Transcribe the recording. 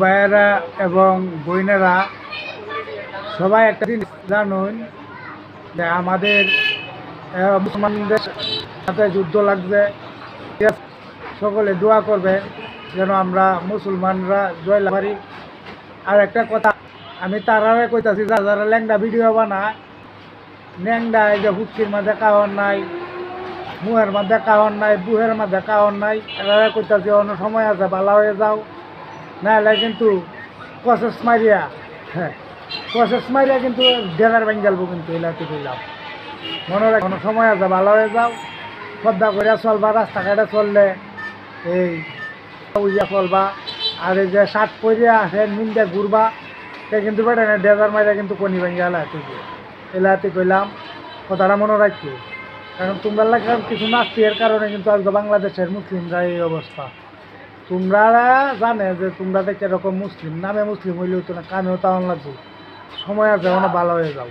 ভাইয়েরা এবং বোনেরা সবাই একটা জিনিস জানুন যে আমাদের মুসলমানদের সাথে যুদ্ধ লাগবে। সকলে দোয়া করবে যেন আমরা মুসলমানরা জয় লাভ পারি। আর একটা কথা আমি তারারে কইতাছি, যারা ল্যাংডা ভিডিও বানায়, ল্যাংডা এই যে হুটকির মাঝে কাহন নাই, মুহের মধ্যে কাহন নাই, বুহের মধ্যে কাহন নাই, এরা কইতাছি অন্য সময় আছে, ভালো হয়ে যাও, নাহলে কিন্তু প্রসেস মারিয়া, হ্যাঁ প্রসেস মারিয়া কিন্তু ডেলার ভেঙে গেলবো। কিন্তু এলাকাতে কইলাম মনে রাখ, কোনো সময় আছে, ভালো হয়ে যাও, শ্রদ্ধা করিয়া চলবা, রাস্তাঘাটে চললে এই উইয়া চলবা। আর এই যে শার্ট পরিয়া আসে মিন্দে ঘুরবা, সে কিন্তু বেটা না, ডেজার মারিয়া কিন্তু কনি ভেঙে এলাকাতে কইলাম। কথাটা মনে রাখি, কারণ তোমরা লাগার কিছু নাস্তির কারণে কিন্তু আজকে বাংলাদেশের মুসলিমরা এই অবস্থা। তোমরা জানে যে তোমরা দেখে এরকম মুসলিম, নামে মুসলিম হইলেও তো না, কামেও তাও লাগবে, সময় আছে, ভালো হয়ে যাও।